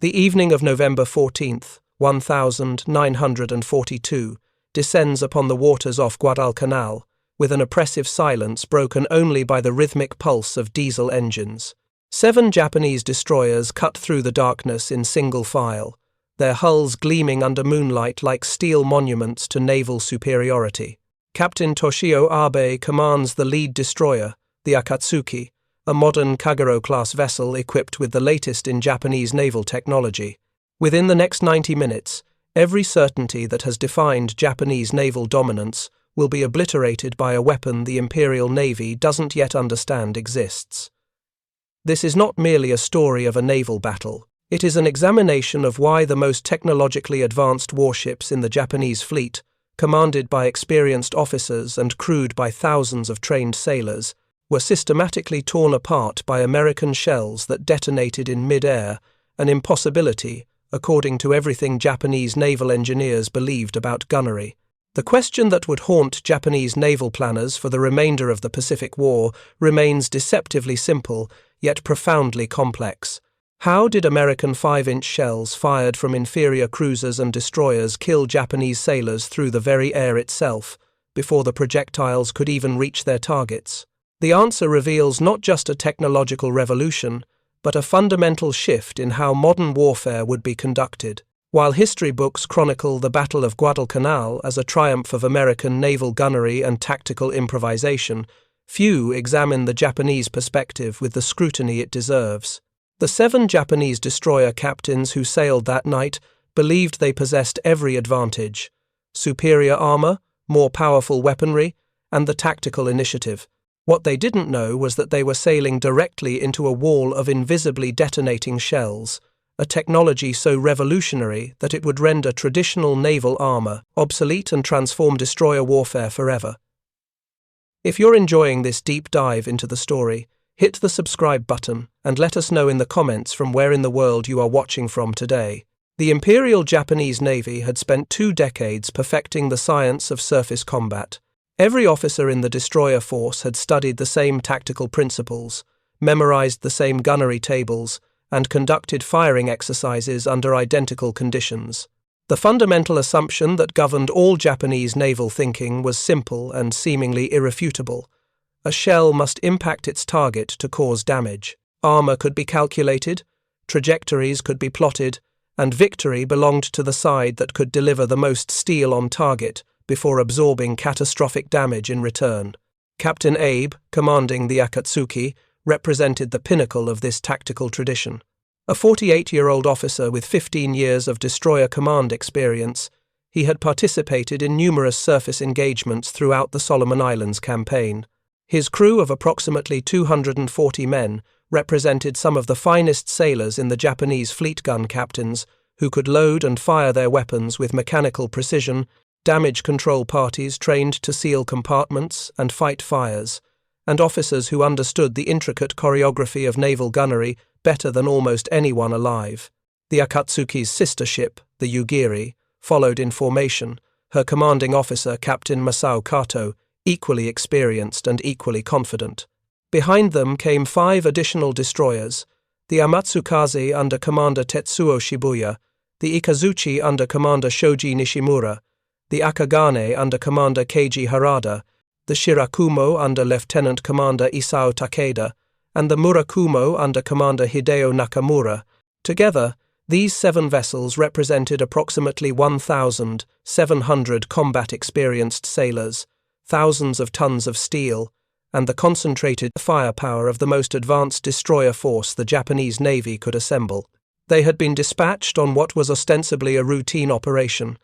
The evening of November 14th, 1942, descends upon the waters off Guadalcanal, with an oppressive silence broken only by the rhythmic pulse of diesel engines. 7 Japanese destroyers cut through the darkness in single file, their hulls gleaming under moonlight like steel monuments to naval superiority. Captain Toshio Abe commands the lead destroyer, the Akatsuki, a modern Kagero-class vessel equipped with the latest in Japanese naval technology. Within the next 90 minutes, every certainty that has defined Japanese naval dominance will be obliterated by a weapon the Imperial Navy doesn't yet understand exists. This is not merely a story of a naval battle. It is an examination of why the most technologically advanced warships in the Japanese fleet, commanded by experienced officers and crewed by thousands of trained sailors, were systematically torn apart by American shells that detonated in mid-air, an impossibility, according to everything Japanese naval engineers believed about gunnery. The question that would haunt Japanese naval planners for the remainder of the Pacific War remains deceptively simple, yet profoundly complex. How did American 5-inch shells fired from inferior cruisers and destroyers kill Japanese sailors through the very air itself, before the projectiles could even reach their targets? The answer reveals not just a technological revolution, but a fundamental shift in how modern warfare would be conducted. While history books chronicle the Battle of Guadalcanal as a triumph of American naval gunnery and tactical improvisation, few examine the Japanese perspective with the scrutiny it deserves. The 7 Japanese destroyer captains who sailed that night believed they possessed every advantage: superior armor, more powerful weaponry, and the tactical initiative. What they didn't know was that they were sailing directly into a wall of invisibly detonating shells, a technology so revolutionary that it would render traditional naval armor obsolete and transform destroyer warfare forever. If you're enjoying this deep dive into the story, hit the subscribe button and let us know in the comments from where in the world you are watching from today. The Imperial Japanese Navy had spent 2 decades perfecting the science of surface combat. Every officer in the destroyer force had studied the same tactical principles, memorized the same gunnery tables, and conducted firing exercises under identical conditions. The fundamental assumption that governed all Japanese naval thinking was simple and seemingly irrefutable. A shell must impact its target to cause damage. Armor could be calculated, trajectories could be plotted, and victory belonged to the side that could deliver the most steel on target before absorbing catastrophic damage in return. Captain Abe, commanding the Akatsuki, represented the pinnacle of this tactical tradition. A 48-year-old officer with 15 years of destroyer command experience, he had participated in numerous surface engagements throughout the Solomon Islands campaign. His crew of approximately 240 men represented some of the finest sailors in the Japanese fleet gun captains who could load and fire their weapons with mechanical precision, damage control parties trained to seal compartments and fight fires, and officers who understood the intricate choreography of naval gunnery better than almost anyone alive. The Akatsuki's sister ship, the Yugiri, followed in formation, her commanding officer, Captain Masao Kato, equally experienced and equally confident. Behind them came 5 additional destroyers: the Amatsukaze under Commander Tetsuo Shibuya, the Ikazuchi under Commander Shoji Nishimura, the Akagane under Commander Keiji Harada, the Shirakumo under Lieutenant Commander Isao Takeda, and the Murakumo under Commander Hideo Nakamura. Together, these 7 vessels represented approximately 1,700 combat-experienced sailors, thousands of tons of steel, and the concentrated firepower of the most advanced destroyer force the Japanese Navy could assemble. They had been dispatched on what was ostensibly a routine operation: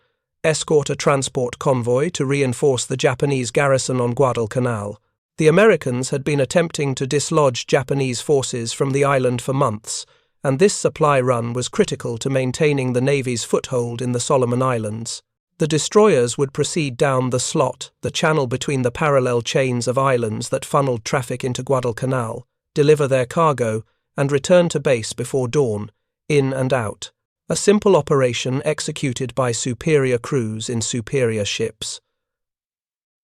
escort a transport convoy to reinforce the Japanese garrison on Guadalcanal. The Americans had been attempting to dislodge Japanese forces from the island for months, and this supply run was critical to maintaining the Navy's foothold in the Solomon Islands. The destroyers would proceed down the slot, the channel between the parallel chains of islands that funneled traffic into Guadalcanal, deliver their cargo, and return to base before dawn, in and out. A simple operation executed by superior crews in superior ships.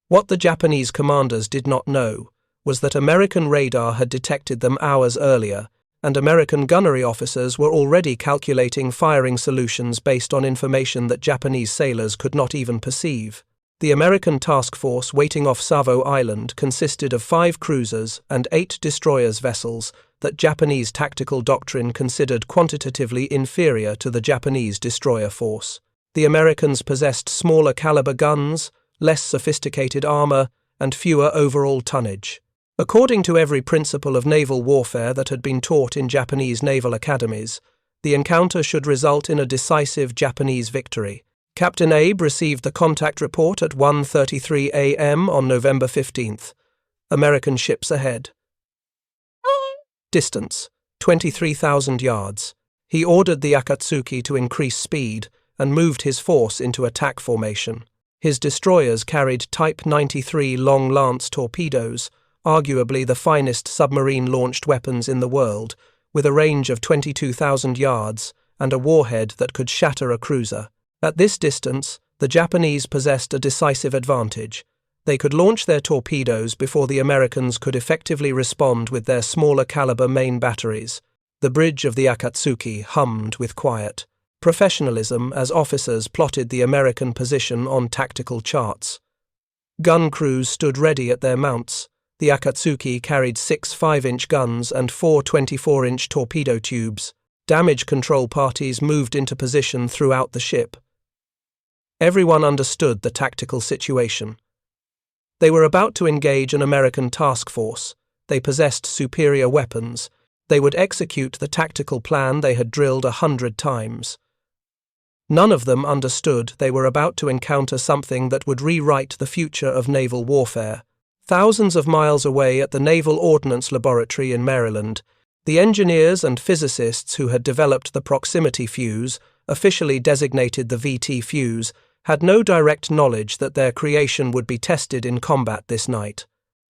What the Japanese commanders did not know was that American radar had detected them hours earlier, and American gunnery officers were already calculating firing solutions based on information that Japanese sailors could not even perceive. The American task force waiting off Savo Island consisted of 5 cruisers and 8 destroyers vessels that Japanese tactical doctrine considered quantitatively inferior to the Japanese destroyer force. The Americans possessed smaller caliber guns, less sophisticated armor, and fewer overall tonnage. According to every principle of naval warfare that had been taught in Japanese naval academies, the encounter should result in a decisive Japanese victory. Captain Abe received the contact report at 1:33 a.m. on November 15th. American ships ahead. Distance, 23,000 yards. He ordered the Akatsuki to increase speed and moved his force into attack formation. His destroyers carried Type 93 Long Lance torpedoes, arguably the finest submarine-launched weapons in the world, with a range of 22,000 yards and a warhead that could shatter a cruiser. At this distance, the Japanese possessed a decisive advantage. They could launch their torpedoes before the Americans could effectively respond with their smaller caliber main batteries. The bridge of the Akatsuki hummed with quiet professionalism as officers plotted the American position on tactical charts. Gun crews stood ready at their mounts. The Akatsuki carried 6 5-inch guns and 4 24-inch torpedo tubes. Damage control parties moved into position throughout the ship. Everyone understood the tactical situation. They were about to engage an American task force. They possessed superior weapons. They would execute the tactical plan they had drilled 100 times. None of them understood they were about to encounter something that would rewrite the future of naval warfare. Thousands of miles away at the Naval Ordnance Laboratory in Maryland, the engineers and physicists who had developed the proximity fuse, officially designated the VT fuse, had no direct knowledge that their creation would be tested in combat this night.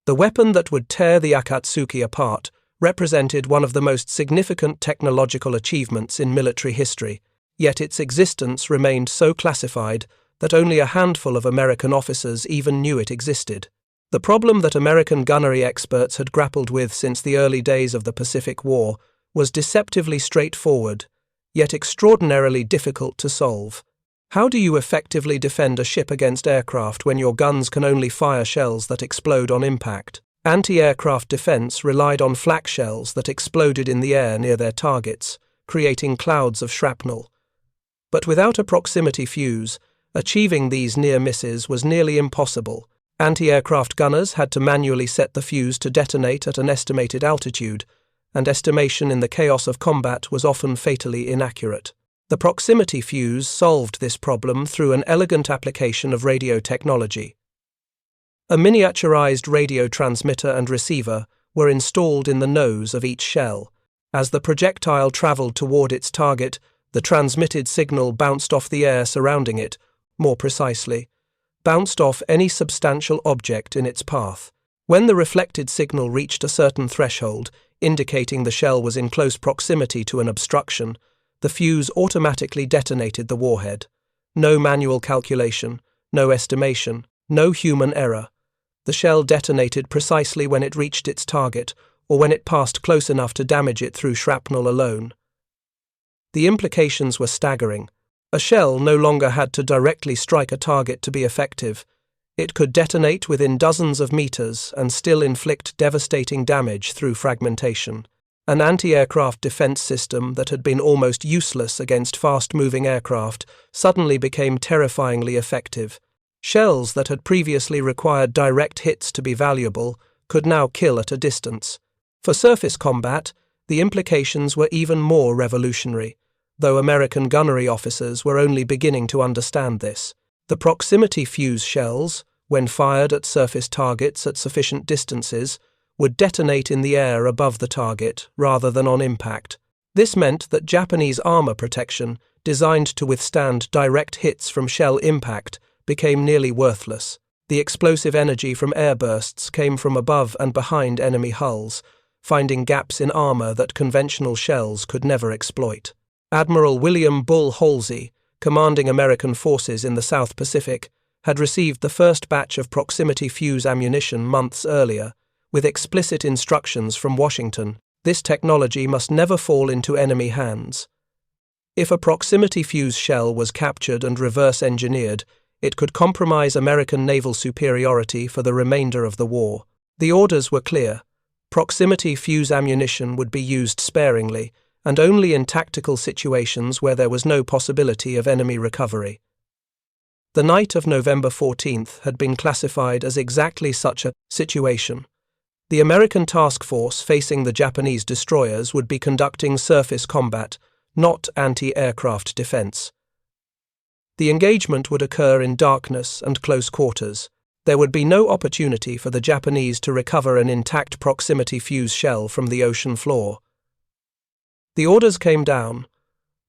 The weapon that would tear the Akatsuki apart represented one of the most significant technological achievements in military history, yet its existence remained so classified that only a handful of American officers even knew it existed. The problem that American gunnery experts had grappled with since the early days of the Pacific War was deceptively straightforward, yet extraordinarily difficult to solve. How do you effectively defend a ship against aircraft when your guns can only fire shells that explode on impact? Anti-aircraft defense relied on flak shells that exploded in the air near their targets, creating clouds of shrapnel. But without a proximity fuse, achieving these near misses was nearly impossible. Anti-aircraft gunners had to manually set the fuse to detonate at an estimated altitude, and estimation in the chaos of combat was often fatally inaccurate. The proximity fuse solved this problem through an elegant application of radio technology. A miniaturized radio transmitter and receiver were installed in the nose of each shell. As the projectile traveled toward its target, the transmitted signal bounced off the air surrounding it, more precisely, bounced off any substantial object in its path. When the reflected signal reached a certain threshold, indicating the shell was in close proximity to an obstruction, the fuse automatically detonated the warhead. No manual calculation, no estimation, no human error. The shell detonated precisely when it reached its target, or when it passed close enough to damage it through shrapnel alone. The implications were staggering. A shell no longer had to directly strike a target to be effective. It could detonate within dozens of meters and still inflict devastating damage through fragmentation. An anti-aircraft defense system that had been almost useless against fast-moving aircraft suddenly became terrifyingly effective. Shells that had previously required direct hits to be valuable could now kill at a distance. For surface combat, the implications were even more revolutionary, though American gunnery officers were only beginning to understand this. The proximity fuse shells, when fired at surface targets at sufficient distances, would detonate in the air above the target rather than on impact. This meant that Japanese armor protection, designed to withstand direct hits from shell impact, became nearly worthless. The explosive energy from airbursts came from above and behind enemy hulls, finding gaps in armor that conventional shells could never exploit. Admiral William Bull Halsey, commanding American forces in the South Pacific, had received the first batch of proximity fuse ammunition months earlier, with explicit instructions from Washington. This technology must never fall into enemy hands. If a proximity fuse shell was captured and reverse-engineered, it could compromise American naval superiority for the remainder of the war. The orders were clear. Proximity fuse ammunition would be used sparingly, and only in tactical situations where there was no possibility of enemy recovery. The night of November 14th had been classified as exactly such a situation. The American task force facing the Japanese destroyers would be conducting surface combat, not anti-aircraft defense. The engagement would occur in darkness and close quarters. There would be no opportunity for the Japanese to recover an intact proximity fuse shell from the ocean floor. The orders came down.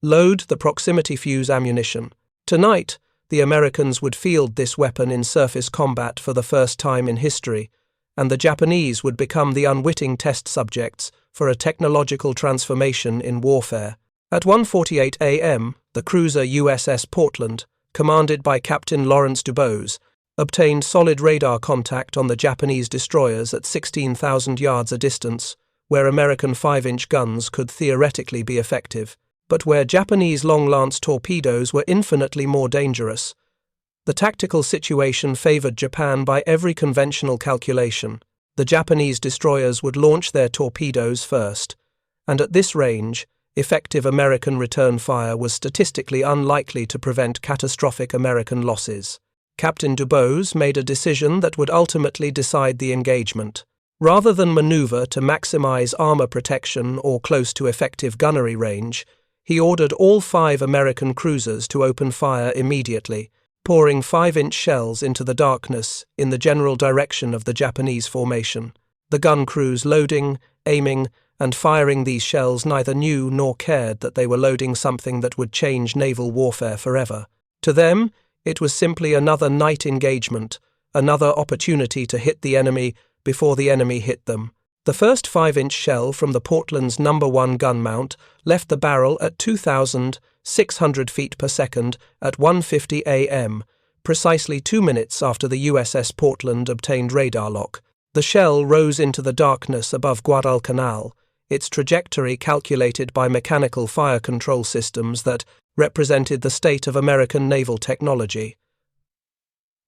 Load the proximity fuse ammunition. Tonight, the Americans would field this weapon in surface combat for the first time in history, and the Japanese would become the unwitting test subjects for a technological transformation in warfare. At 1:48 a.m., the cruiser USS Portland, commanded by Captain Lawrence Dubose, obtained solid radar contact on the Japanese destroyers at 16,000 yards a distance, where American 5-inch guns could theoretically be effective, but where Japanese long-lance torpedoes were infinitely more dangerous. The tactical situation favored Japan by every conventional calculation. The Japanese destroyers would launch their torpedoes first, and at this range, effective American return fire was statistically unlikely to prevent catastrophic American losses. Captain Dubose made a decision that would ultimately decide the engagement. Rather than maneuver to maximize armor protection or close to effective gunnery range, he ordered all 5 American cruisers to open fire immediately, pouring 5-inch shells into the darkness in the general direction of the Japanese formation. The gun crews loading, aiming, and firing these shells neither knew nor cared that they were loading something that would change naval warfare forever. To them, it was simply another night engagement, another opportunity to hit the enemy before the enemy hit them. The first 5-inch shell from the Portland's No. 1 gun mount left the barrel at 2,600 feet per second at 1:50 a.m., precisely 2 minutes after the USS Portland obtained radar lock. The shell rose into the darkness above Guadalcanal, its trajectory calculated by mechanical fire control systems that represented the state of American naval technology.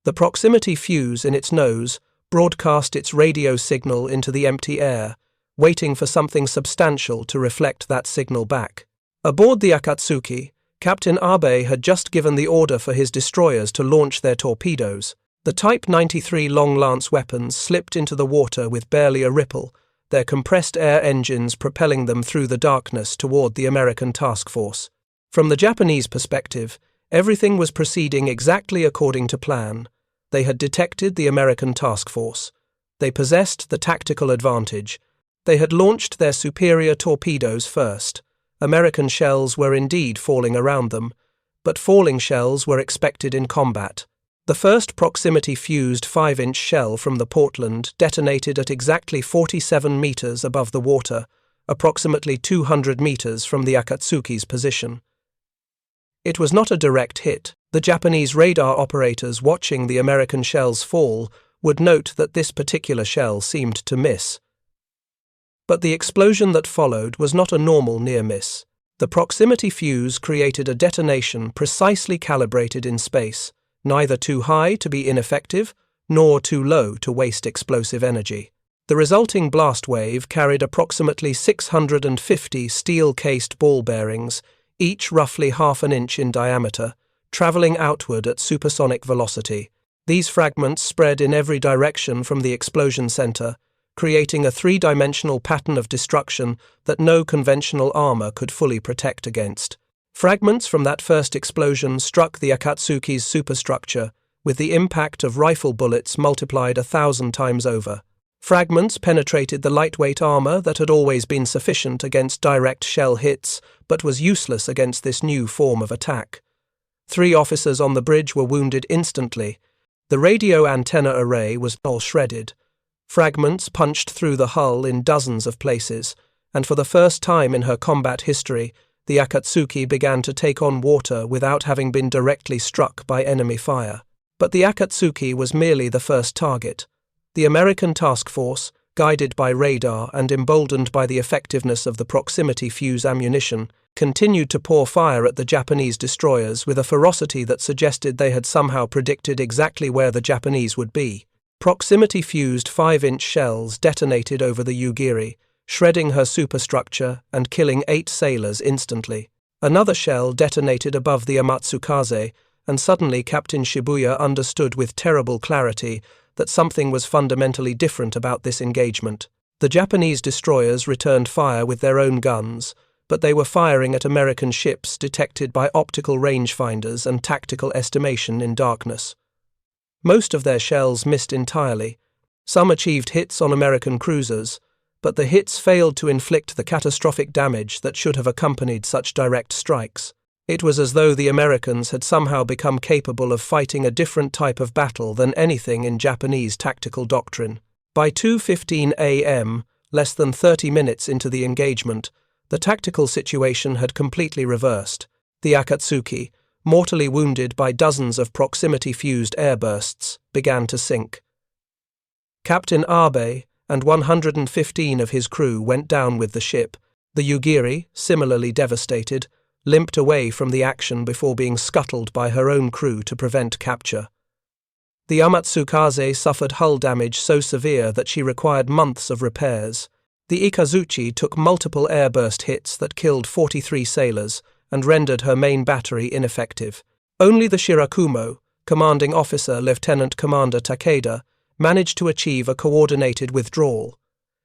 The proximity fuse in its nose broadcast its radio signal into the empty air, waiting for something substantial to reflect that signal back. Aboard the Akatsuki, Captain Abe had just given the order for his destroyers to launch their torpedoes. The Type 93 long-lance weapons slipped into the water with barely a ripple, their compressed air engines propelling them through the darkness toward the American task force. From the Japanese perspective, everything was proceeding exactly according to plan. They had detected the American task force. They possessed the tactical advantage. They had launched their superior torpedoes first. American shells were indeed falling around them, but falling shells were expected in combat. The first proximity-fused 5-inch shell from the Portland detonated at exactly 47 meters above the water, approximately 200 meters from the Akatsuki's position. It was not a direct hit. The Japanese radar operators watching the American shells fall would note that this particular shell seemed to miss. But the explosion that followed was not a normal near miss. The proximity fuse created a detonation precisely calibrated in space, neither too high to be ineffective, nor too low to waste explosive energy. The resulting blast wave carried approximately 650 steel-cased ball bearings, each roughly half an inch in diameter, traveling outward at supersonic velocity. These fragments spread in every direction from the explosion center, creating a 3-dimensional pattern of destruction that no conventional armor could fully protect against. Fragments from that first explosion struck the Akatsuki's superstructure, with the impact of rifle bullets multiplied 1,000 times over. Fragments penetrated the lightweight armor that had always been sufficient against direct shell hits, but was useless against this new form of attack. 3 officers on the bridge were wounded instantly. The radio antenna array was all shredded. Fragments punched through the hull in dozens of places, and for the first time in her combat history, the Akatsuki began to take on water without having been directly struck by enemy fire. But the Akatsuki was merely the first target. The American task force, guided by radar and emboldened by the effectiveness of the proximity fuse ammunition, continued to pour fire at the Japanese destroyers with a ferocity that suggested they had somehow predicted exactly where the Japanese would be. Proximity-fused 5-inch shells detonated over the Yugiri, shredding her superstructure and killing 8 sailors instantly. Another shell detonated above the Amatsukaze, and suddenly Captain Shibuya understood with terrible clarity that something was fundamentally different about this engagement. The Japanese destroyers returned fire with their own guns, but they were firing at American ships detected by optical rangefinders and tactical estimation in darkness. Most of their shells missed entirely. Some achieved hits on American cruisers, but the hits failed to inflict the catastrophic damage that should have accompanied such direct strikes. It was as though the Americans had somehow become capable of fighting a different type of battle than anything in Japanese tactical doctrine. By 2:15 a.m., less than 30 minutes into the engagement, the tactical situation had completely reversed. The Akatsuki, mortally wounded by dozens of proximity-fused airbursts, began to sink. Captain Abe and 115 of his crew went down with the ship. The Yugiri, similarly devastated, limped away from the action before being scuttled by her own crew to prevent capture. The Amatsukaze suffered hull damage so severe that she required months of repairs. The Ikazuchi took multiple airburst hits that killed 43 sailors and rendered her main battery ineffective. Only the Shirakumo, commanding officer Lieutenant Commander Takeda, managed to achieve a coordinated withdrawal.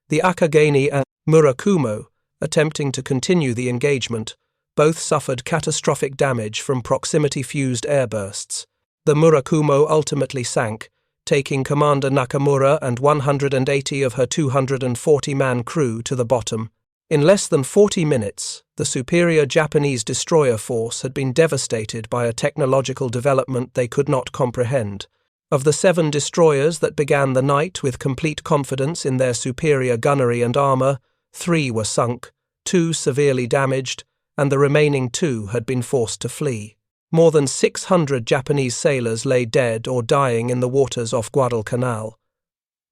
The Akagane and Murakumo, attempting to continue the engagement, both suffered catastrophic damage from proximity-fused airbursts. The Murakumo ultimately sank, taking Commander Nakamura and 180 of her 240-man crew to the bottom. In less than 40 minutes, the superior Japanese destroyer force had been devastated by a technological development they could not comprehend. Of the 7 destroyers that began the night with complete confidence in their superior gunnery and armor, 3 were sunk, 2 severely damaged, and the remaining 2 had been forced to flee. More than 600 Japanese sailors lay dead or dying in the waters off Guadalcanal.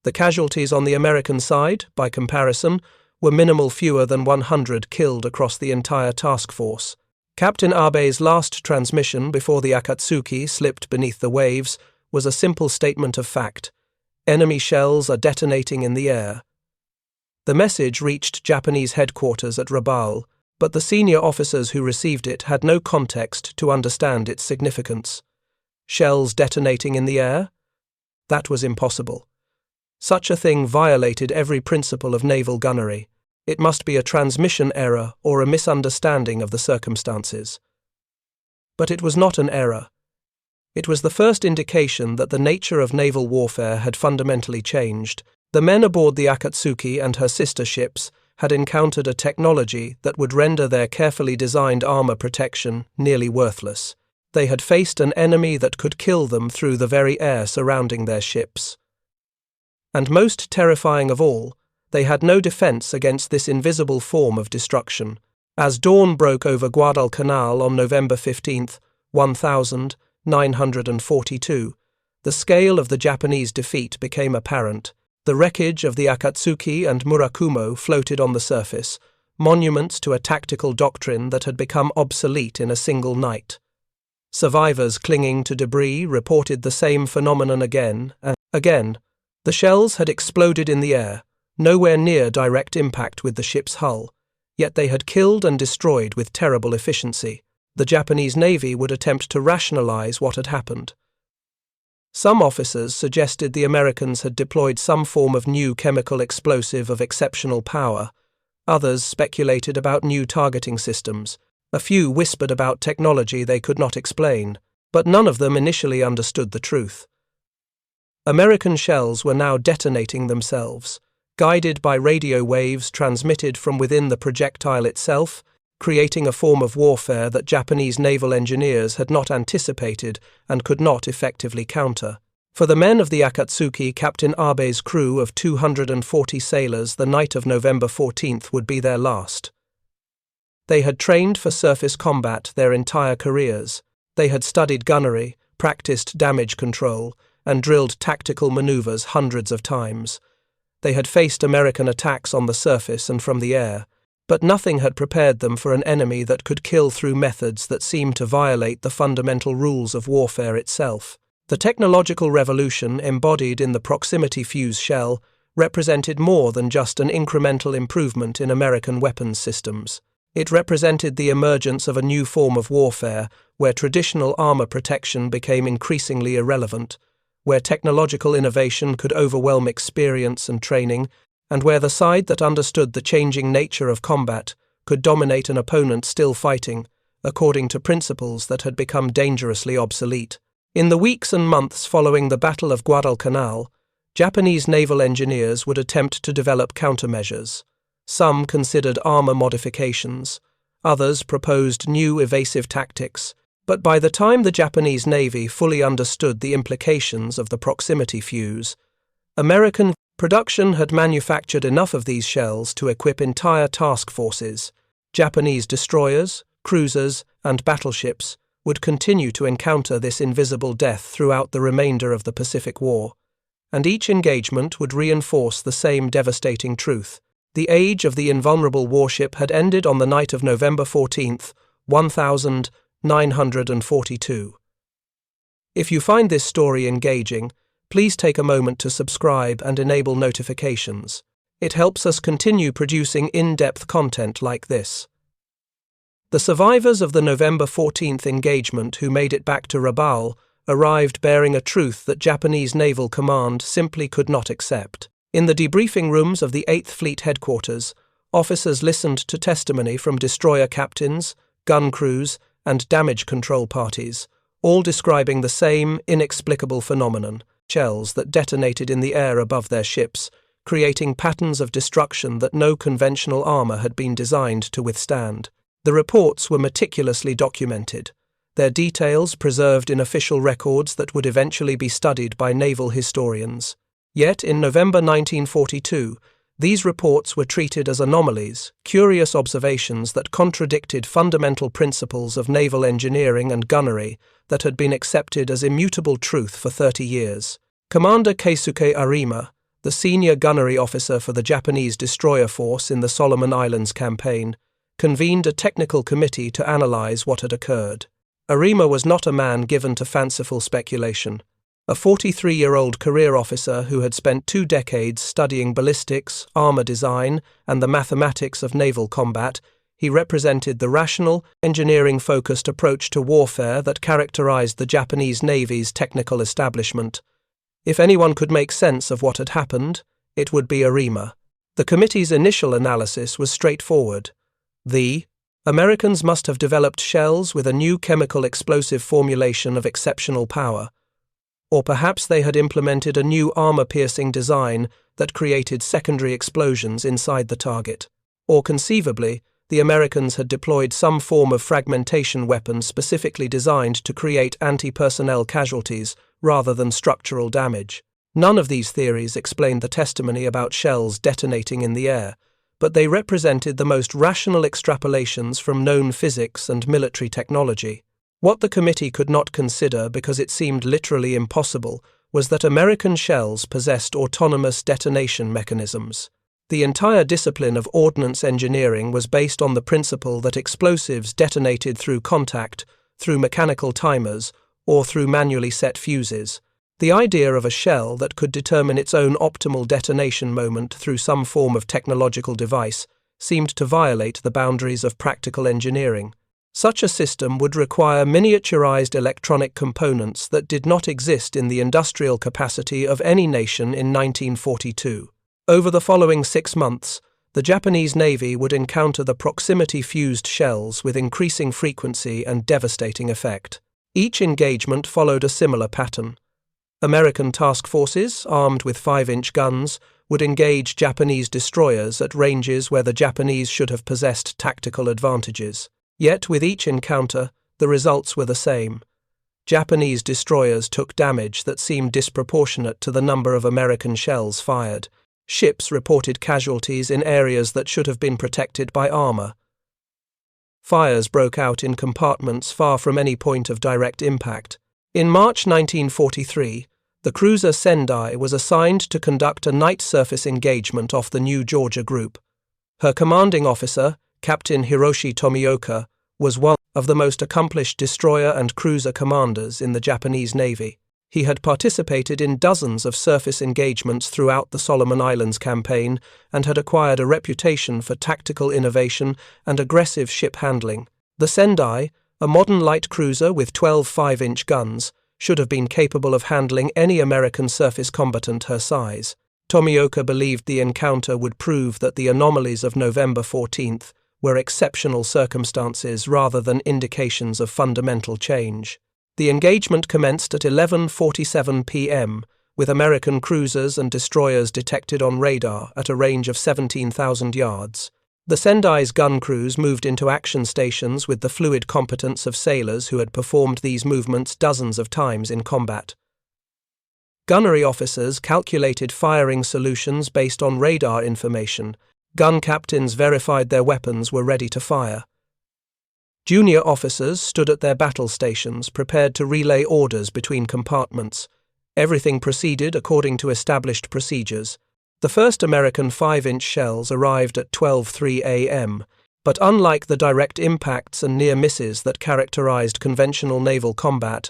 The casualties on the American side, by comparison, were minimal, fewer than 100 killed across the entire task force. Captain Abe's last transmission before the Akatsuki slipped beneath the waves was a simple statement of fact: enemy shells are detonating in the air. The message reached Japanese headquarters at Rabaul, but the senior officers who received it had no context to understand its significance. Shells detonating in the air? That was impossible. Such a thing violated every principle of naval gunnery. It must be a transmission error or a misunderstanding of the circumstances. But it was not an error. It was the first indication that the nature of naval warfare had fundamentally changed. The men aboard the Akatsuki and her sister ships had encountered a technology that would render their carefully designed armor protection nearly worthless. They had faced an enemy that could kill them through the very air surrounding their ships. And most terrifying of all, they had no defense against this invisible form of destruction. As dawn broke over Guadalcanal on November 15, 1942, the scale of the Japanese defeat became apparent. The wreckage of the Akatsuki and Murakumo floated on the surface, monuments to a tactical doctrine that had become obsolete in a single night. Survivors clinging to debris reported the same phenomenon again and again. The shells had exploded in the air, nowhere near direct impact with the ship's hull, yet they had killed and destroyed with terrible efficiency. The Japanese Navy would attempt to rationalize what had happened. Some officers suggested the Americans had deployed some form of new chemical explosive of exceptional power. Others speculated about new targeting systems. A few whispered about technology they could not explain, but none of them initially understood the truth. American shells were now detonating themselves, guided by radio waves transmitted from within the projectile itself, creating a form of warfare that Japanese naval engineers had not anticipated and could not effectively counter. For the men of the Akatsuki, Captain Abe's crew of 240 sailors, the night of November 14th would be their last. They had trained for surface combat their entire careers. They had studied gunnery, practiced damage control, and drilled tactical maneuvers hundreds of times. They had faced American attacks on the surface and from the air, but nothing had prepared them for an enemy that could kill through methods that seemed to violate the fundamental rules of warfare itself. The technological revolution embodied in the proximity fuse shell represented more than just an incremental improvement in American weapons systems. It represented the emergence of a new form of warfare where traditional armor protection became increasingly irrelevant, where technological innovation could overwhelm experience and training, and where the side that understood the changing nature of combat could dominate an opponent still fighting, according to principles that had become dangerously obsolete. In the weeks and months following the Battle of Guadalcanal, Japanese naval engineers would attempt to develop countermeasures. Some considered armor modifications, others proposed new evasive tactics, but by the time the Japanese Navy fully understood the implications of the proximity fuse, American production had manufactured enough of these shells to equip entire task forces. Japanese destroyers, cruisers, and battleships would continue to encounter this invisible death throughout the remainder of the Pacific War, and each engagement would reinforce the same devastating truth. The age of the invulnerable warship had ended on the night of November 14, 1942. If you find this story engaging, please take a moment to subscribe and enable notifications. It helps us continue producing in-depth content like this. The survivors of the November 14th engagement who made it back to Rabaul arrived bearing a truth that Japanese Naval Command simply could not accept. In the debriefing rooms of the 8th Fleet headquarters, officers listened to testimony from destroyer captains, gun crews, and damage control parties, all describing the same inexplicable phenomenon: shells that detonated in the air above their ships, creating patterns of destruction that no conventional armor had been designed to withstand. The reports were meticulously documented, their details preserved in official records that would eventually be studied by naval historians. Yet, in November 1942, these reports were treated as anomalies, curious observations that contradicted fundamental principles of naval engineering and gunnery that had been accepted as immutable truth for 30 years. Commander Keisuke Arima, the senior gunnery officer for the Japanese destroyer force in the Solomon Islands campaign, convened a technical committee to analyze what had occurred. Arima was not a man given to fanciful speculation. A 43-year-old career officer who had spent 2 decades studying ballistics, armor design, and the mathematics of naval combat, he represented the rational, engineering-focused approach to warfare that characterized the Japanese Navy's technical establishment. If anyone could make sense of what had happened, it would be Arima. The committee's initial analysis was straightforward. The Americans must have developed shells with a new chemical explosive formulation of exceptional power. Or perhaps they had implemented a new armor-piercing design that created secondary explosions inside the target. Or conceivably, the Americans had deployed some form of fragmentation weapon specifically designed to create anti-personnel casualties rather than structural damage. None of these theories explained the testimony about shells detonating in the air, but they represented the most rational extrapolations from known physics and military technology. What the committee could not consider because it seemed literally impossible was that American shells possessed autonomous detonation mechanisms. The entire discipline of ordnance engineering was based on the principle that explosives detonated through contact, through mechanical timers, or through manually set fuses. The idea of a shell that could determine its own optimal detonation moment through some form of technological device seemed to violate the boundaries of practical engineering. Such a system would require miniaturized electronic components that did not exist in the industrial capacity of any nation in 1942. Over the following 6 months, the Japanese Navy would encounter the proximity-fused shells with increasing frequency and devastating effect. Each engagement followed a similar pattern. American task forces, armed with 5-inch guns, would engage Japanese destroyers at ranges where the Japanese should have possessed tactical advantages. Yet with each encounter, the results were the same. Japanese destroyers took damage that seemed disproportionate to the number of American shells fired. Ships reported casualties in areas that should have been protected by armor. Fires broke out in compartments far from any point of direct impact. In March 1943, The cruiser Sendai was assigned to conduct a night surface engagement off the New Georgia group. Her commanding officer, Captain Hiroshi Tomioka, was one of the most accomplished destroyer and cruiser commanders in the Japanese Navy. He had participated in dozens of surface engagements throughout the Solomon Islands campaign and had acquired a reputation for tactical innovation and aggressive ship handling. The Sendai, a modern light cruiser with 12 5-inch guns, should have been capable of handling any American surface combatant her size. Tomioka believed the encounter would prove that the anomalies of November 14th were exceptional circumstances rather than indications of fundamental change. The engagement commenced at 11:47 p.m., with American cruisers and destroyers detected on radar at a range of 17,000 yards. The Sendai's gun crews moved into action stations with the fluid competence of sailors who had performed these movements dozens of times in combat. Gunnery officers calculated firing solutions based on radar information. Gun captains verified their weapons were ready to fire. Junior officers stood at their battle stations, prepared to relay orders between compartments. Everything proceeded according to established procedures. The first American 5-inch shells arrived at 12:03 a.m., but unlike the direct impacts and near misses that characterized conventional naval combat,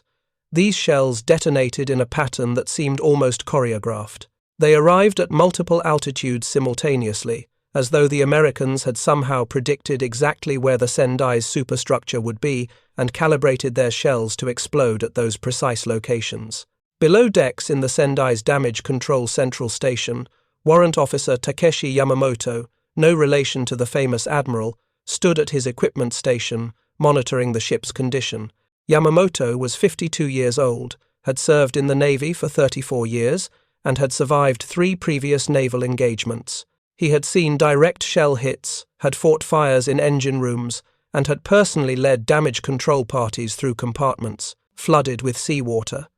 these shells detonated in a pattern that seemed almost choreographed. They arrived at multiple altitudes simultaneously, as though the Americans had somehow predicted exactly where the Sendai's superstructure would be and calibrated their shells to explode at those precise locations. Below decks in the Sendai's damage control central station, Warrant Officer Takeshi Yamamoto, no relation to the famous admiral, stood at his equipment station, monitoring the ship's condition. Yamamoto was 52 years old, had served in the Navy for 34 years, and had survived 3 previous naval engagements. He had seen direct shell hits, had fought fires in engine rooms, and had personally led damage control parties through compartments, flooded with seawater.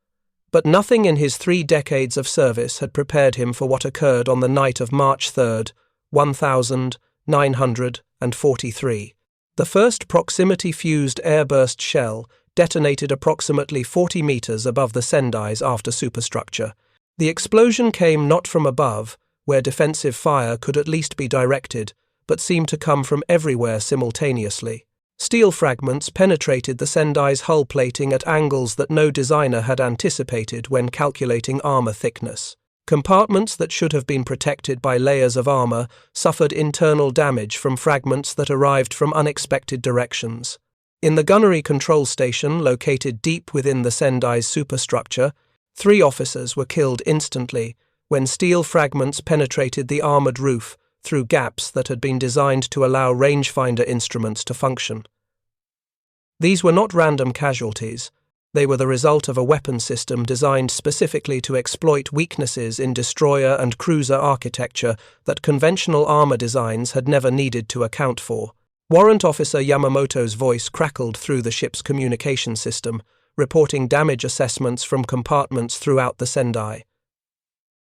But nothing in his 3 decades of service had prepared him for what occurred on the night of March 3, 1943. The first proximity-fused airburst shell detonated approximately 40 meters above the Sendai's after superstructure. The explosion came not from above, where defensive fire could at least be directed, but seemed to come from everywhere simultaneously. Steel fragments penetrated the Sendai's hull plating at angles that no designer had anticipated when calculating armor thickness. Compartments that should have been protected by layers of armor suffered internal damage from fragments that arrived from unexpected directions. In the gunnery control station, located deep within the Sendai's superstructure, 3 officers were killed instantly when steel fragments penetrated the armored roof through gaps that had been designed to allow rangefinder instruments to function. These were not random casualties. They were the result of a weapon system designed specifically to exploit weaknesses in destroyer and cruiser architecture that conventional armor designs had never needed to account for. Warrant Officer Yamamoto's voice crackled through the ship's communication system, reporting damage assessments from compartments throughout the Sendai.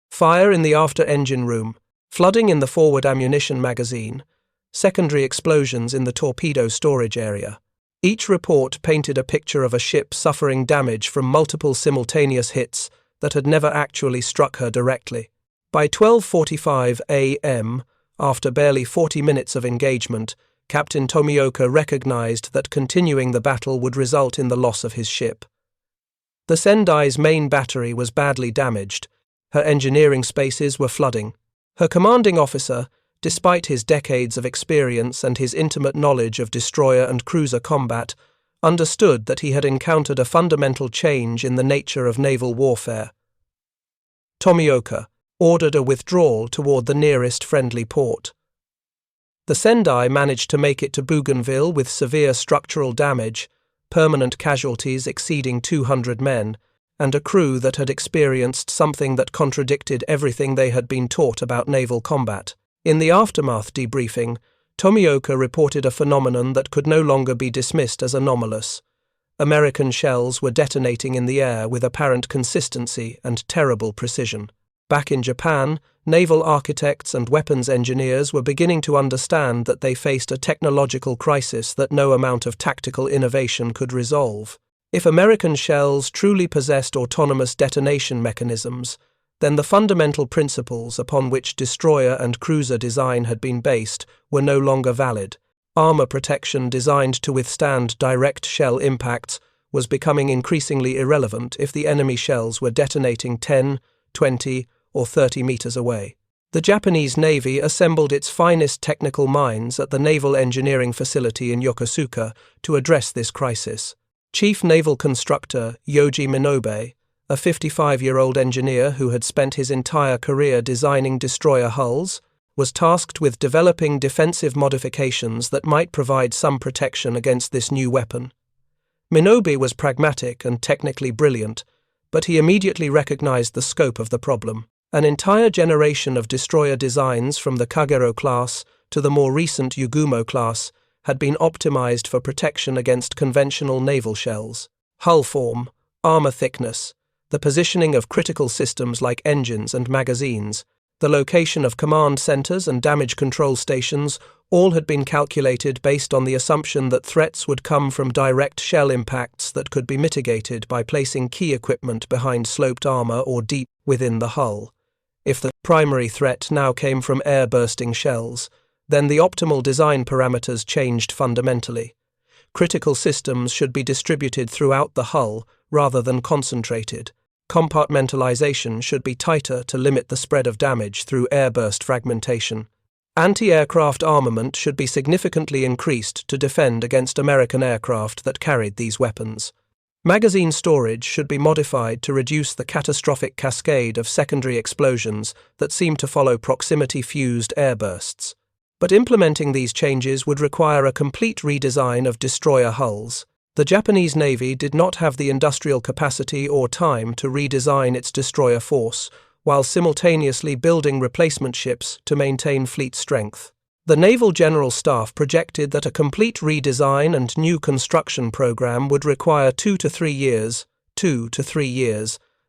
Fire in the after-engine room, flooding in the forward ammunition magazine, secondary explosions in the torpedo storage area. Each report painted a picture of a ship suffering damage from multiple simultaneous hits that had never actually struck her directly. By 12:45 a.m., after barely 40 minutes of engagement, Captain Tomioka recognized that continuing the battle would result in the loss of his ship. The Sendai's main battery was badly damaged. Her engineering spaces were flooding. Her commanding officer, despite his decades of experience and his intimate knowledge of destroyer and cruiser combat, understood that he had encountered a fundamental change in the nature of naval warfare. Tomioka ordered a withdrawal toward the nearest friendly port. The Sendai managed to make it to Bougainville with severe structural damage, permanent casualties exceeding 200 men, and a crew that had experienced something that contradicted everything they had been taught about naval combat. In the aftermath debriefing, Tomioka reported a phenomenon that could no longer be dismissed as anomalous. American shells were detonating in the air with apparent consistency and terrible precision. Back in Japan, naval architects and weapons engineers were beginning to understand that they faced a technological crisis that no amount of tactical innovation could resolve. If American shells truly possessed autonomous detonation mechanisms, then the fundamental principles upon which destroyer and cruiser design had been based were no longer valid. Armor protection designed to withstand direct shell impacts was becoming increasingly irrelevant if the enemy shells were detonating 10, 20, or 30 meters away. The Japanese Navy assembled its finest technical minds at the Naval Engineering Facility in Yokosuka to address this crisis. Chief Naval Constructor Yoji Minobe, a 55-year-old engineer who had spent his entire career designing destroyer hulls, was tasked with developing defensive modifications that might provide some protection against this new weapon. Minobe was pragmatic and technically brilliant, but he immediately recognized the scope of the problem. An entire generation of destroyer designs from the Kagero class to the more recent Yugiri class had been optimized for protection against conventional naval shells. Hull form, armor thickness, the positioning of critical systems like engines and magazines, the location of command centers and damage control stations all had been calculated based on the assumption that threats would come from direct shell impacts that could be mitigated by placing key equipment behind sloped armor or deep within the hull. If the primary threat now came from air-bursting shells, then the optimal design parameters changed fundamentally. Critical systems should be distributed throughout the hull rather than concentrated. Compartmentalization should be tighter to limit the spread of damage through airburst fragmentation. Anti-aircraft armament should be significantly increased to defend against American aircraft that carried these weapons. Magazine storage should be modified to reduce the catastrophic cascade of secondary explosions that seem to follow proximity-fused airbursts. But implementing these changes would require a complete redesign of destroyer hulls. The Japanese Navy did not have the industrial capacity or time to redesign its destroyer force, while simultaneously building replacement ships to maintain fleet strength. The Naval General Staff projected that a complete redesign and new construction program would require 2 to 3 years,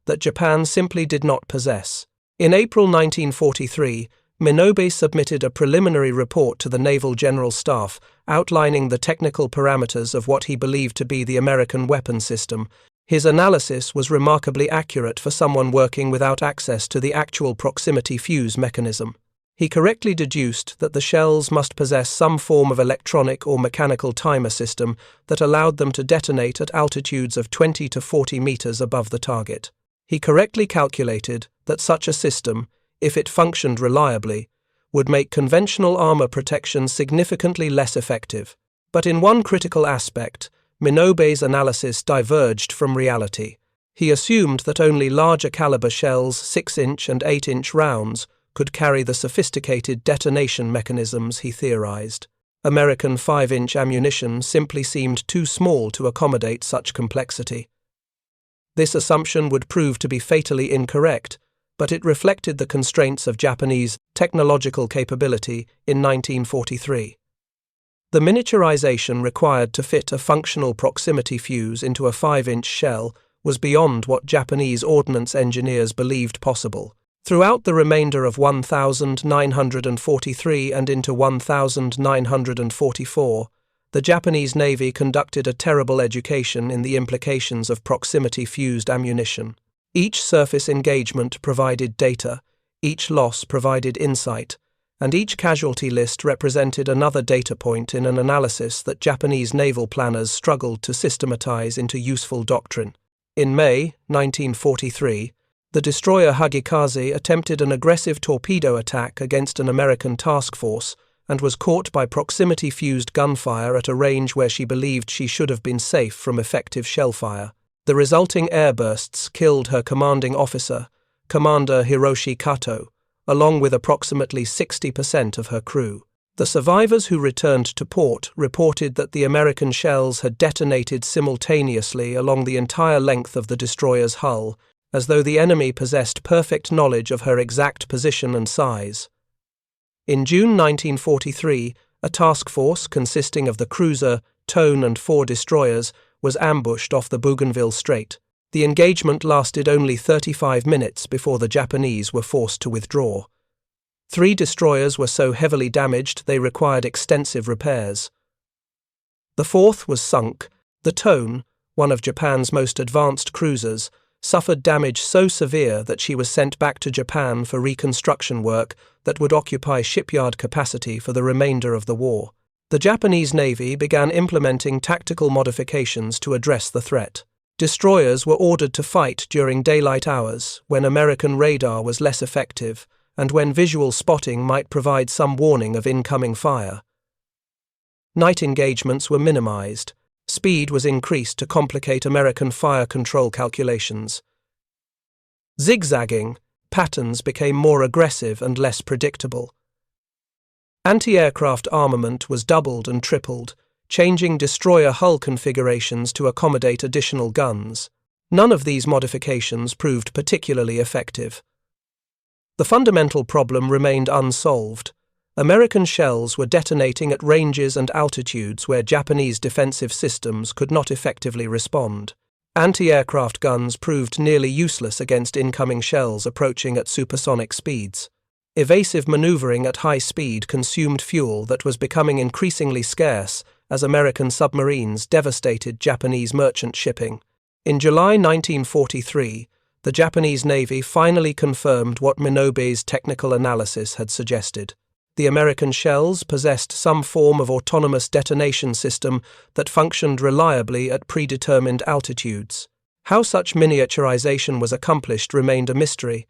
that Japan simply did not possess. In April 1943, Minobe submitted a preliminary report to the Naval General Staff outlining the technical parameters of what he believed to be the American weapon system. His analysis was remarkably accurate for someone working without access to the actual proximity fuse mechanism. He correctly deduced that the shells must possess some form of electronic or mechanical timer system that allowed them to detonate at altitudes of 20 to 40 meters above the target. He correctly calculated that such a system, if it functioned reliably, would make conventional armor protection significantly less effective. But in one critical aspect, Minobe's analysis diverged from reality. He assumed that only larger caliber shells, 6-inch and 8-inch rounds, could carry the sophisticated detonation mechanisms he theorized. American 5-inch ammunition simply seemed too small to accommodate such complexity. This assumption would prove to be fatally incorrect, but it reflected the constraints of Japanese technological capability in 1943. The miniaturization required to fit a functional proximity fuse into a 5-inch shell was beyond what Japanese ordnance engineers believed possible. Throughout the remainder of 1943 and into 1944, the Japanese Navy conducted a terrible education in the implications of proximity-fused ammunition. Each surface engagement provided data, each loss provided insight, and each casualty list represented another data point in an analysis that Japanese naval planners struggled to systematize into useful doctrine. In May 1943, the destroyer Hagikaze attempted an aggressive torpedo attack against an American task force and was caught by proximity-fused gunfire at a range where she believed she should have been safe from effective shellfire. The resulting airbursts killed her commanding officer, Commander Hiroshi Kato, along with approximately 60% of her crew. The survivors who returned to port reported that the American shells had detonated simultaneously along the entire length of the destroyer's hull, as though the enemy possessed perfect knowledge of her exact position and size. In June 1943, a task force consisting of the cruiser, Tone and 4 destroyers was ambushed off the Bougainville Strait. The engagement lasted only 35 minutes before the Japanese were forced to withdraw. 3 destroyers were so heavily damaged they required extensive repairs. The 4th was sunk. The Tone one of Japan's most advanced cruisers, suffered damage so severe that she was sent back to Japan for reconstruction work that would occupy shipyard capacity for the remainder of the war. The Japanese Navy began implementing tactical modifications to address the threat. Destroyers were ordered to fight during daylight hours, when American radar was less effective and when visual spotting might provide some warning of incoming fire. Night engagements were minimized. Speed was increased to complicate American fire control calculations. Zigzagging patterns became more aggressive and less predictable. Anti-aircraft armament was doubled and tripled, changing destroyer hull configurations to accommodate additional guns. None of these modifications proved particularly effective. The fundamental problem remained unsolved. American shells were detonating at ranges and altitudes where Japanese defensive systems could not effectively respond. Anti-aircraft guns proved nearly useless against incoming shells approaching at supersonic speeds. Evasive maneuvering at high speed consumed fuel that was becoming increasingly scarce as American submarines devastated Japanese merchant shipping. In July 1943, the Japanese Navy finally confirmed what Minobe's technical analysis had suggested. The American shells possessed some form of autonomous detonation system that functioned reliably at predetermined altitudes. How such miniaturization was accomplished remained a mystery,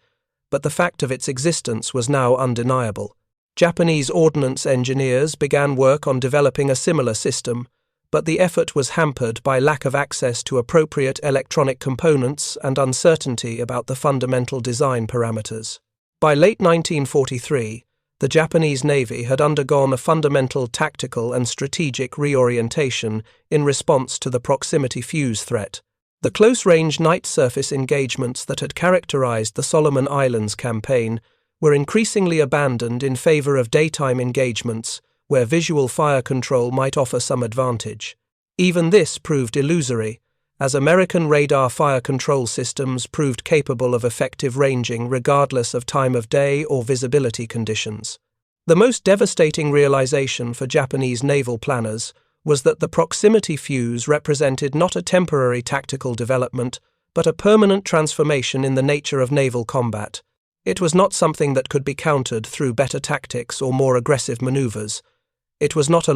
but the fact of its existence was now undeniable. Japanese ordnance engineers began work on developing a similar system, but the effort was hampered by lack of access to appropriate electronic components and uncertainty about the fundamental design parameters. By late 1943, the Japanese Navy had undergone a fundamental tactical and strategic reorientation in response to the proximity fuse threat. The close-range night surface engagements that had characterized the Solomon Islands campaign were increasingly abandoned in favor of daytime engagements, where visual fire control might offer some advantage. Even this proved illusory, as American radar fire control systems proved capable of effective ranging regardless of time of day or visibility conditions. The most devastating realization for Japanese naval planners was that the proximity fuse represented not a temporary tactical development, but a permanent transformation in the nature of naval combat. It was not something that could be countered through better tactics or more aggressive maneuvers. It was not a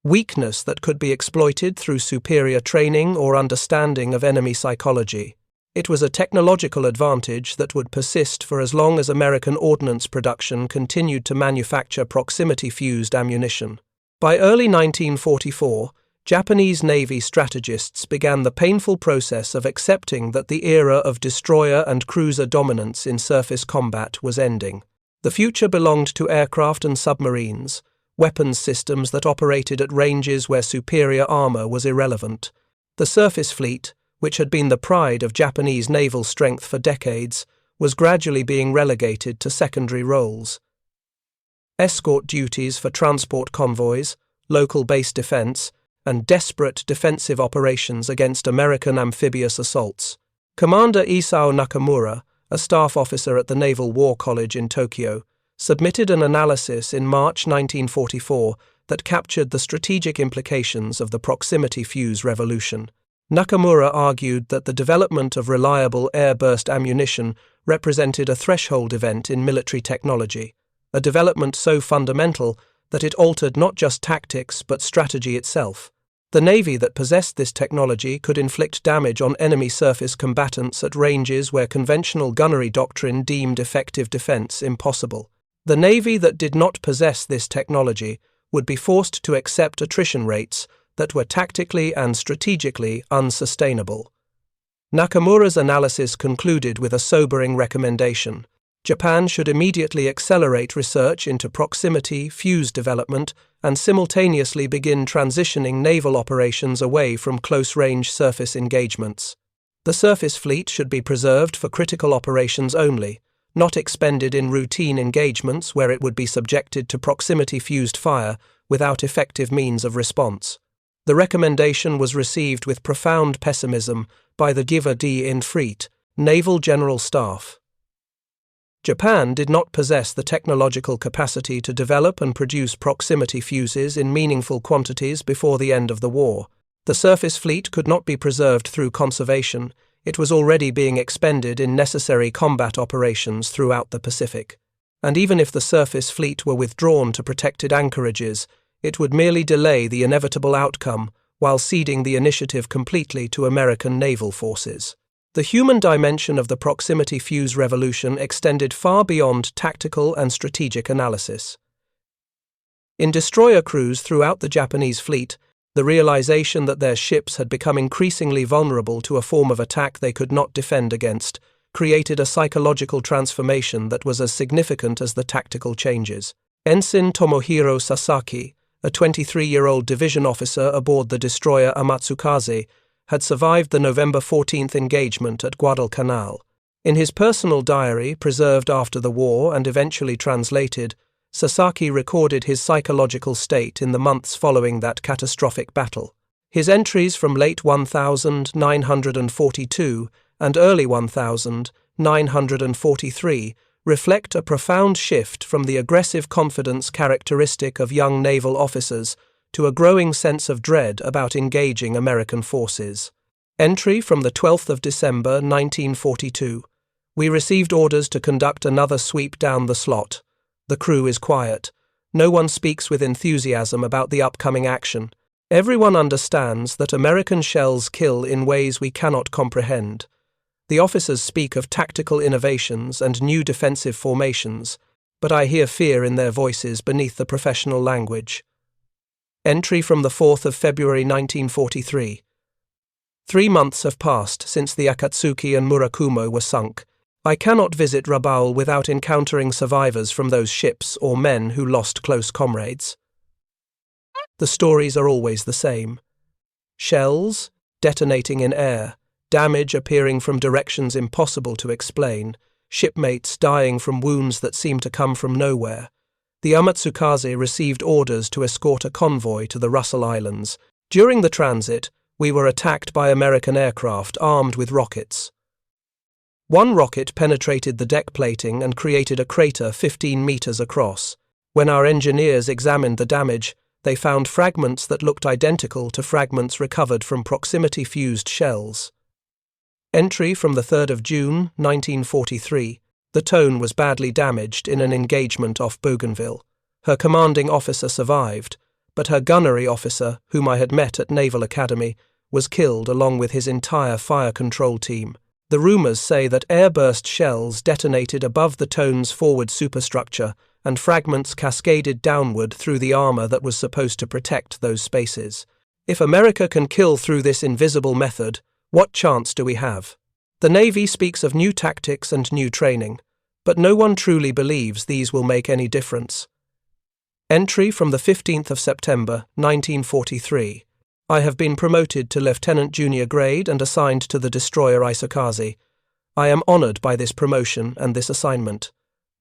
weakness that could be exploited through superior training or understanding of enemy psychology. It was a technological advantage that would persist for as long as American ordnance production continued to manufacture proximity-fused ammunition. By early 1944, Japanese Navy strategists began the painful process of accepting that the era of destroyer and cruiser dominance in surface combat was ending. The future belonged to aircraft and submarines, weapons systems that operated at ranges where superior armor was irrelevant. The surface fleet, which had been the pride of Japanese naval strength for decades, was gradually being relegated to secondary roles. Escort duties for transport convoys, local base defense, and desperate defensive operations against American amphibious assaults. Commander Isao Nakamura, a staff officer at the Naval War College in Tokyo, submitted an analysis in March 1944 that captured the strategic implications of the proximity fuse revolution. Nakamura argued that the development of reliable air-burst ammunition represented a threshold event in military technology, a development so fundamental that it altered not just tactics but strategy itself. The Navy that possessed this technology could inflict damage on enemy surface combatants at ranges where conventional gunnery doctrine deemed effective defense impossible. The Navy that did not possess this technology would be forced to accept attrition rates that were tactically and strategically unsustainable. Nakamura's analysis concluded with a sobering recommendation. Japan should immediately accelerate research into proximity fuse development and simultaneously begin transitioning naval operations away from close-range surface engagements. The surface fleet should be preserved for critical operations only, not expended in routine engagements where it would be subjected to proximity-fused fire without effective means of response. The recommendation was received with profound pessimism by the Giver in Friet, Naval General Staff. Japan did not possess the technological capacity to develop and produce proximity fuses in meaningful quantities before the end of the war. The surface fleet could not be preserved through conservation. It was already being expended in necessary combat operations throughout the Pacific. And even if the surface fleet were withdrawn to protected anchorages, it would merely delay the inevitable outcome while ceding the initiative completely to American naval forces. The human dimension of the proximity fuse revolution extended far beyond tactical and strategic analysis. In destroyer crews throughout the Japanese fleet, the realization that their ships had become increasingly vulnerable to a form of attack they could not defend against created a psychological transformation that was as significant as the tactical changes. Ensign Tomohiro Sasaki, a 23-year-old division officer aboard the destroyer Amatsukaze, had survived the November 14th engagement at Guadalcanal. In his personal diary, preserved after the war and eventually translated, Sasaki recorded his psychological state in the months following that catastrophic battle. His entries from late 1942 and early 1943 reflect a profound shift from the aggressive confidence characteristic of young naval officers to a growing sense of dread about engaging American forces. Entry from the 12th of December 1942. We received orders to conduct another sweep down the slot. The crew is quiet. No one speaks with enthusiasm about the upcoming action. Everyone understands that American shells kill in ways we cannot comprehend. The officers speak of tactical innovations and new defensive formations, but I hear fear in their voices beneath the professional language. Entry from the 4th of February 1943. 3 months have passed since the Akatsuki and Murakumo were sunk. I cannot visit Rabaul without encountering survivors from those ships or men who lost close comrades. The stories are always the same. Shells, detonating in air, damage appearing from directions impossible to explain, shipmates dying from wounds that seem to come from nowhere. The Amatsukaze received orders to escort a convoy to the Russell Islands. During the transit, we were attacked by American aircraft armed with rockets. One rocket penetrated the deck plating and created a crater 15 meters across. When our engineers examined the damage, they found fragments that looked identical to fragments recovered from proximity-fused shells. Entry from the 3rd of June, 1943. The Tone was badly damaged in an engagement off Bougainville. Her commanding officer survived, but her gunnery officer, whom I had met at Naval Academy, was killed along with his entire fire control team. The rumors say that airburst shells detonated above the Tone's forward superstructure and fragments cascaded downward through the armor that was supposed to protect those spaces. If America can kill through this invisible method, what chance do we have? The Navy speaks of new tactics and new training, but no one truly believes these will make any difference. Entry from the 15th of September, 1943. I have been promoted to Lieutenant Junior grade and assigned to the destroyer Ikazuchi. I am honored by this promotion and this assignment,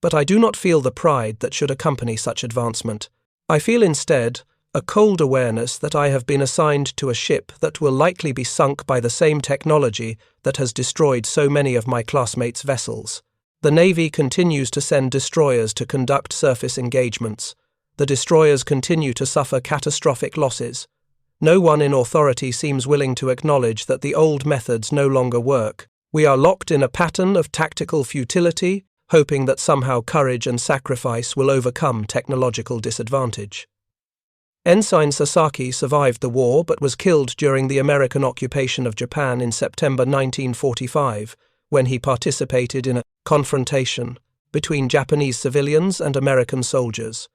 but I do not feel the pride that should accompany such advancement. I feel instead a cold awareness that I have been assigned to a ship that will likely be sunk by the same technology that has destroyed so many of my classmates' vessels. The Navy continues to send destroyers to conduct surface engagements. The destroyers continue to suffer catastrophic losses. No one in authority seems willing to acknowledge that the old methods no longer work. We are locked in a pattern of tactical futility, hoping that somehow courage and sacrifice will overcome technological disadvantage. Ensign Sasaki survived the war but was killed during the American occupation of Japan in September 1945, when he participated in a confrontation between Japanese civilians and American soldiers.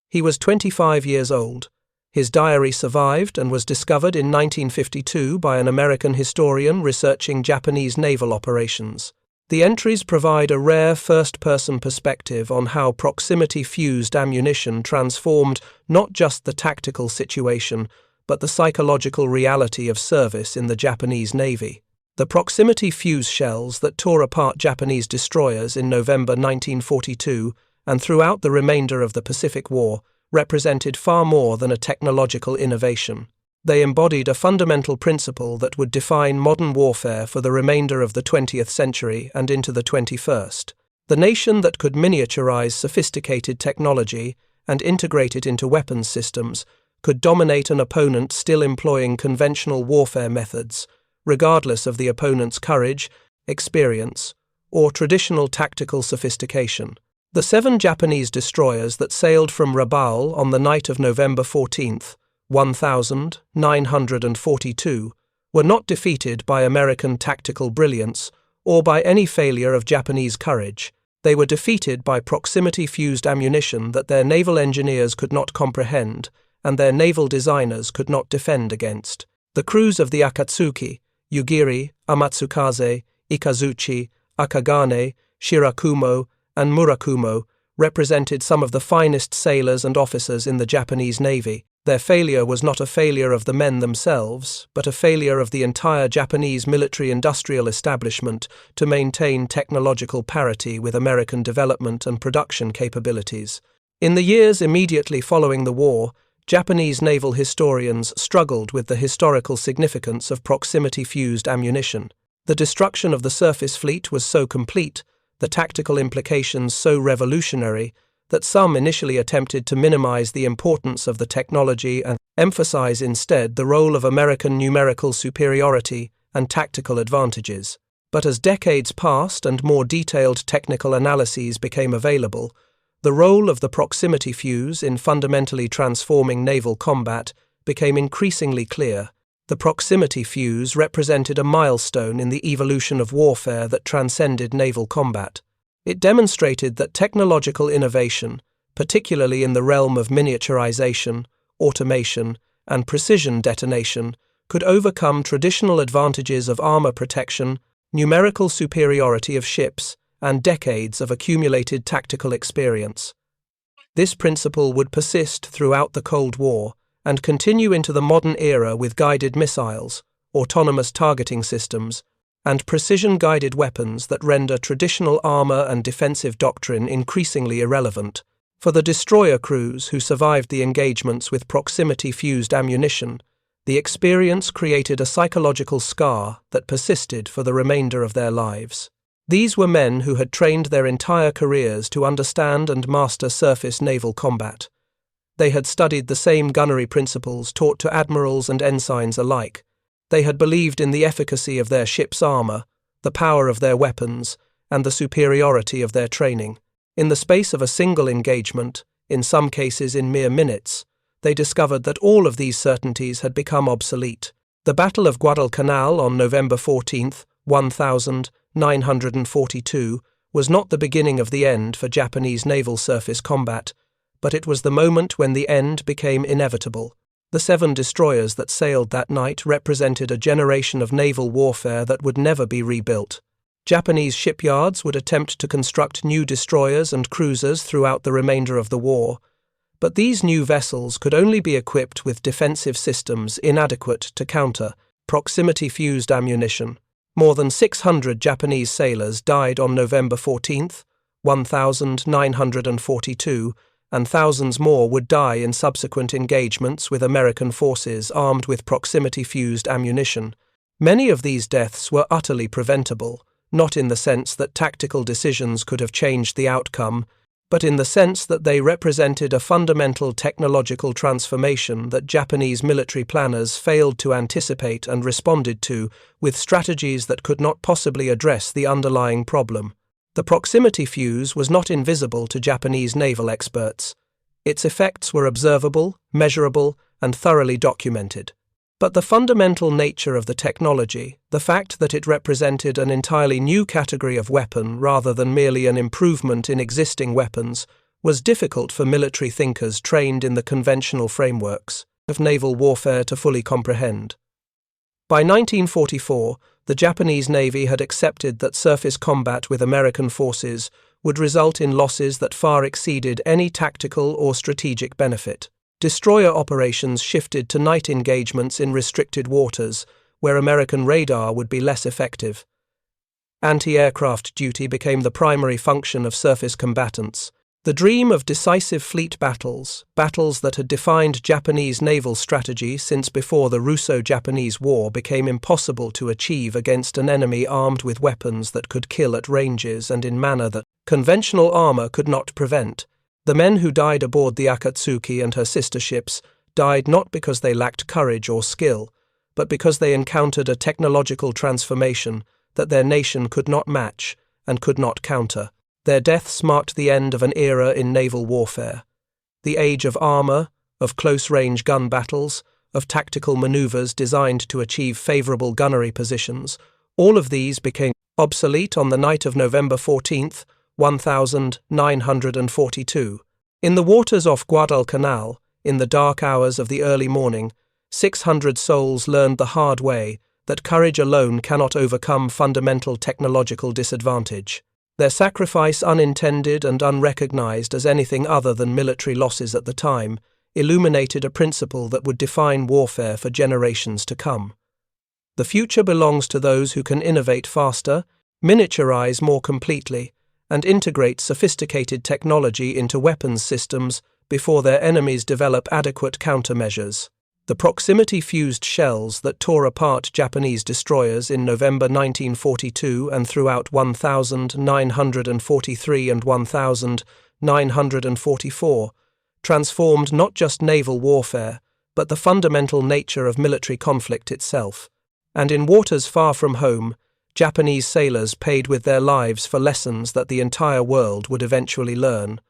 He was 25 years old. His diary survived and was discovered in 1952 by an American historian researching Japanese naval operations. The entries provide a rare first-person perspective on how proximity-fused ammunition transformed not just the tactical situation, but the psychological reality of service in the Japanese Navy. The proximity fuse shells that tore apart Japanese destroyers in November 1942 and throughout the remainder of the Pacific War represented far more than a technological innovation. They embodied a fundamental principle that would define modern warfare for the remainder of the 20th century and into the 21st. The nation that could miniaturize sophisticated technology and integrate it into weapons systems could dominate an opponent still employing conventional warfare methods, regardless of the opponent's courage, experience, or traditional tactical sophistication. The 7 Japanese destroyers that sailed from Rabaul on the night of November 14, 1942, were not defeated by American tactical brilliance or by any failure of Japanese courage. They were defeated by proximity-fused ammunition that their naval engineers could not comprehend and their naval designers could not defend against. The crews of the Akatsuki, Yugiri, Amatsukaze, Ikazuchi, Akagane, Shirakumo, and Murakumo represented some of the finest sailors and officers in the Japanese Navy. Their failure was not a failure of the men themselves, but a failure of the entire Japanese military-industrial establishment to maintain technological parity with American development and production capabilities. In the years immediately following the war, Japanese naval historians struggled with the historical significance of proximity-fused ammunition. The destruction of the surface fleet was so complete, the tactical implications so revolutionary, that some initially attempted to minimize the importance of the technology and emphasize instead the role of American numerical superiority and tactical advantages. But as decades passed and more detailed technical analyses became available, the role of the proximity fuse in fundamentally transforming naval combat became increasingly clear. The proximity fuse represented a milestone in the evolution of warfare that transcended naval combat. It demonstrated that technological innovation, particularly in the realm of miniaturization, automation, and precision detonation, could overcome traditional advantages of armor protection, numerical superiority of ships, and decades of accumulated tactical experience. This principle would persist throughout the Cold War and continue into the modern era with guided missiles, autonomous targeting systems, and precision-guided weapons that render traditional armor and defensive doctrine increasingly irrelevant. For the destroyer crews who survived the engagements with proximity-fused ammunition, the experience created a psychological scar that persisted for the remainder of their lives. These were men who had trained their entire careers to understand and master surface naval combat. They had studied the same gunnery principles taught to admirals and ensigns alike. They had believed in the efficacy of their ship's armor, the power of their weapons, and the superiority of their training. In the space of a single engagement, in some cases in mere minutes, they discovered that all of these certainties had become obsolete. The Battle of Guadalcanal on November 14, 1942, was not the beginning of the end for Japanese naval surface combat, but it was the moment when the end became inevitable. The 7 destroyers that sailed that night represented a generation of naval warfare that would never be rebuilt. Japanese shipyards would attempt to construct new destroyers and cruisers throughout the remainder of the war, but these new vessels could only be equipped with defensive systems inadequate to counter proximity-fused ammunition. More than 600 Japanese sailors died on November 14, 1942, and thousands more would die in subsequent engagements with American forces armed with proximity-fused ammunition. Many of these deaths were utterly preventable, not in the sense that tactical decisions could have changed the outcome, but in the sense that they represented a fundamental technological transformation that Japanese military planners failed to anticipate and responded to with strategies that could not possibly address the underlying problem. The proximity fuse was not invisible to Japanese naval experts. Its effects were observable, measurable, and thoroughly documented. But the fundamental nature of the technology, the fact that it represented an entirely new category of weapon rather than merely an improvement in existing weapons, was difficult for military thinkers trained in the conventional frameworks of naval warfare to fully comprehend. By 1944, the Japanese Navy had accepted that surface combat with American forces would result in losses that far exceeded any tactical or strategic benefit. Destroyer operations shifted to night engagements in restricted waters, where American radar would be less effective. Anti-aircraft duty became the primary function of surface combatants. The dream of decisive fleet battles, battles that had defined Japanese naval strategy since before the Russo-Japanese War, became impossible to achieve against an enemy armed with weapons that could kill at ranges and in manner that conventional armor could not prevent. The men who died aboard the Akatsuki and her sister ships died not because they lacked courage or skill, but because they encountered a technological transformation that their nation could not match and could not counter. Their deaths marked the end of an era in naval warfare. The age of armor, of close-range gun battles, of tactical maneuvers designed to achieve favorable gunnery positions, all of these became obsolete on the night of November 14, 1942. In the waters off Guadalcanal, in the dark hours of the early morning, 600 souls learned the hard way that courage alone cannot overcome fundamental technological disadvantage. Their sacrifice, unintended and unrecognized as anything other than military losses at the time, illuminated a principle that would define warfare for generations to come. The future belongs to those who can innovate faster, miniaturize more completely, and integrate sophisticated technology into weapons systems before their enemies develop adequate countermeasures. The proximity-fused shells that tore apart Japanese destroyers in November 1942 and throughout 1943 and 1944 transformed not just naval warfare, but the fundamental nature of military conflict itself. And in waters far from home, Japanese sailors paid with their lives for lessons that the entire world would eventually learn.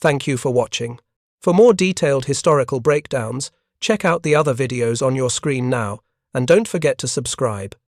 Thank you for watching. For more detailed historical breakdowns, check out the other videos on your screen now, and don't forget to subscribe.